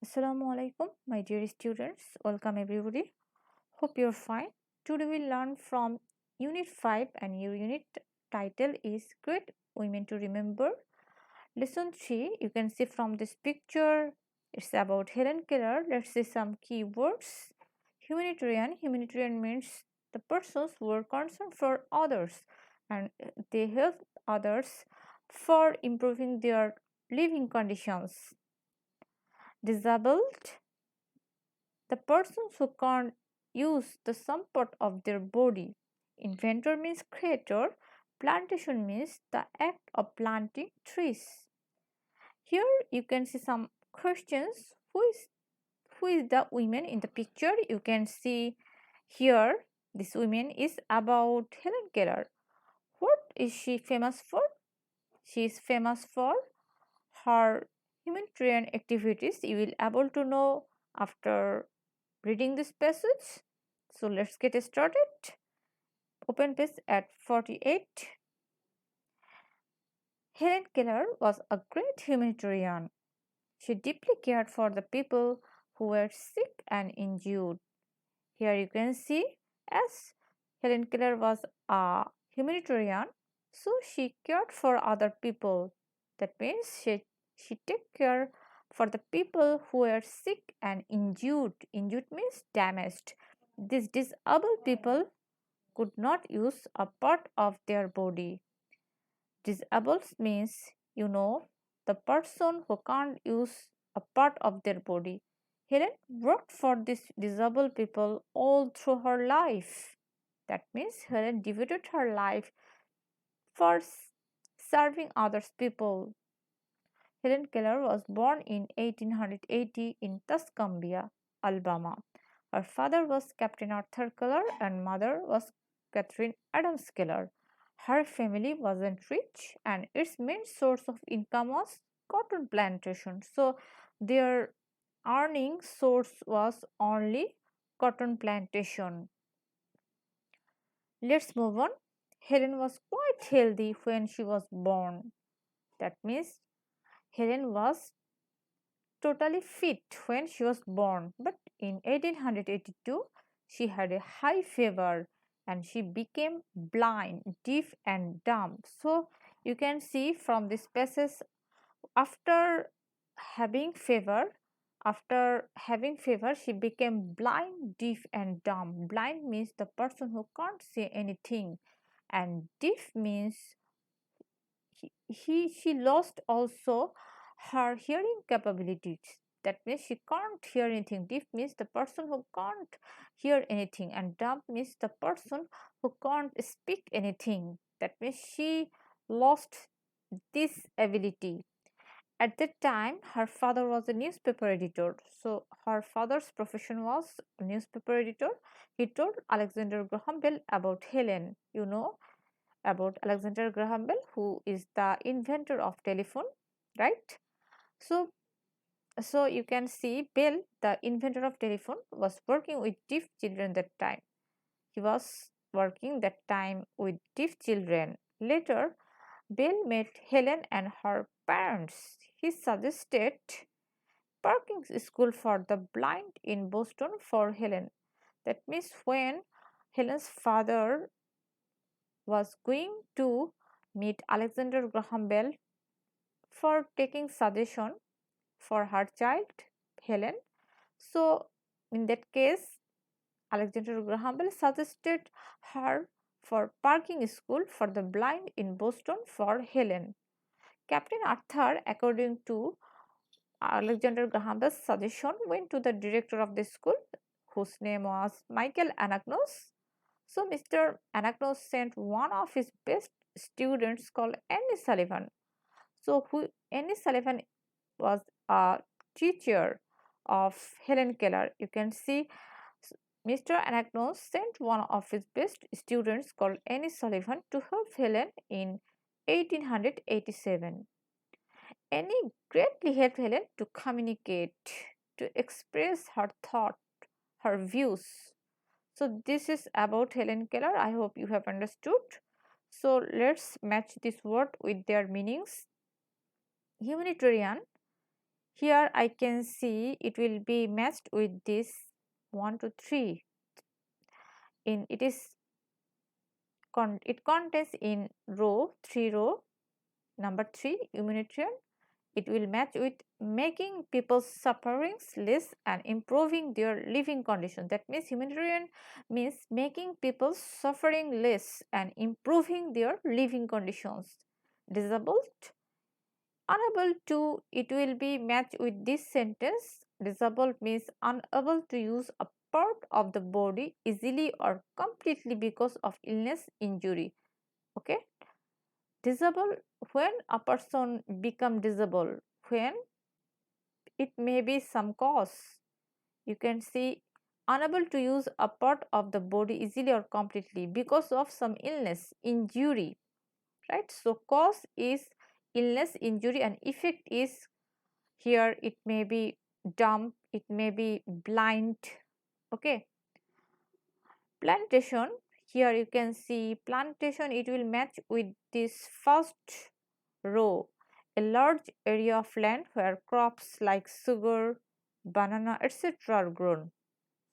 Assalamu alaikum, my dear students. Welcome everybody. Hope you're fine. Today we learn from Unit 5 and your unit title is Great Women to Remember. Lesson 3, you can see from this picture, it's about Helen Keller. Let's see some key words. Humanitarian. Humanitarian means the persons who are concerned for others and they help others for improving their living conditions. Disabled, the persons who can't use the some part of their body. Inventor means creator. Plantation means the act of planting trees. Here you can see some questions. Who is the woman in the picture? You can see here this woman is about Helen Keller. What is she famous for? She is famous for her humanitarian activities. You will able to know after reading this passage. So let's get started. Open page at 48. Helen Keller was a great humanitarian. She deeply cared for the people who were sick and injured. Here you can see as Helen Keller was a humanitarian, so she cared for other people. That means she took care for the people who were sick and injured. Injured means damaged. These disabled people could not use a part of their body. Disabled means the person who can't use a part of their body. Helen worked for these disabled people all through her life. That means Helen devoted her life for serving others people. Helen Keller was born in 1880 in Tuscumbia, Alabama. Her father was Captain Arthur Keller and mother was Catherine Adams Keller. Her family wasn't rich and its main source of income was cotton plantation. So their earning source was only cotton plantation. Let's move on. Helen was quite healthy when she was born. That means Helen was totally fit when she was born, but in 1882 she had a high fever and she became blind, deaf, and dumb. So you can see from this passage after having fever, she became blind, deaf, and dumb. Blind means the person who can't see anything, and deaf means she lost also her hearing capabilities. That means she can't hear anything. Deaf means the person who can't hear anything, and dumb means the person who can't speak anything. That means she lost this ability. At that time, her father was a newspaper editor. So her father's profession was newspaper editor. He told Alexander Graham Bell about Helen. About Alexander Graham Bell, who is the inventor of telephone, right? So, so you can see Bell, the inventor of telephone, was working with deaf children that time. He was working that time with deaf children. Later, Bell met Helen and her parents. He suggested parking school for the blind in Boston for Helen. That means when Helen's father was going to meet Alexander Graham Bell for taking suggestion for her child Helen. So in that case, Alexander Graham Bell suggested her for parking school for the blind in Boston for Helen. Captain Arthur, according to Alexander Graham Bell's suggestion, went to the director of the school, whose name was Michael Anagnos. So Mr. Anagnos sent one of his best students called Annie Sullivan. So Annie Sullivan was a teacher of Helen Keller. You can see Mr. Anagnos sent one of his best students called Annie Sullivan to help Helen in 1887. Annie greatly helped Helen to communicate, to express her thought, her views. So this is about Helen Keller. I hope you have understood. So let's match this word with their meanings. Humanitarian. Here I can see it will be matched with this 1 to 3. In it is it contains in row 3 row number 3 humanitarian. It will match with making people's sufferings less and improving their living conditions. That means humanitarian means making people's suffering less and improving their living conditions. Disabled, unable to, it will be matched with this sentence. Disabled means unable to use a part of the body easily or completely because of illness, injury. Okay. Disabled, when a person become disabled, when it may be some cause. You can see unable to use a part of the body easily or completely because of some illness, injury, right? So cause is illness, injury, and effect is here it may be dumb, it may be blind. Okay. Plantation, here you can see plantation, it will match with this first row, a large area of land where crops like sugar, banana, etc. are grown.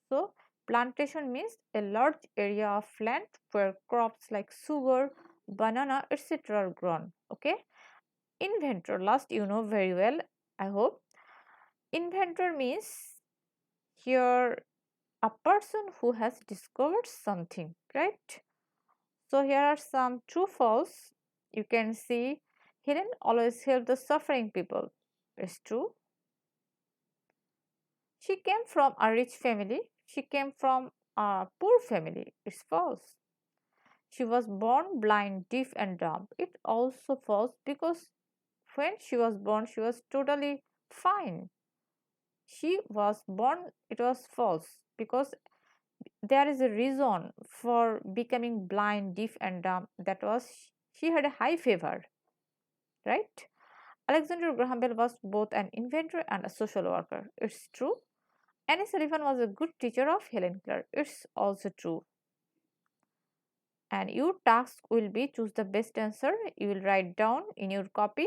So plantation means a large area of land where crops like sugar, banana, etc. are grown. Okay. Inventor, last you know very well, I hope. Inventor means here a person who has discovered something, right? So here are some true false. You can see Helen always help the suffering people. It's true. She came from a rich family. She came from a poor family. It's false. She was born blind, deaf, and dumb. It also false because when she was born, she was totally fine. She was born, it was false because there is a reason for becoming blind, deaf, and dumb. That was she had a high fever, right? Alexander Graham Bell was both an inventor and a social worker. It's true. Annie Sullivan was a good teacher of Helen Keller. It's also true. And your task will be choose the best answer. You will write down in your copy.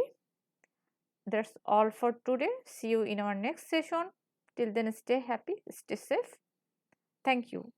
That's all for today. See you in our next session. Till then, stay happy, stay safe. Thank you.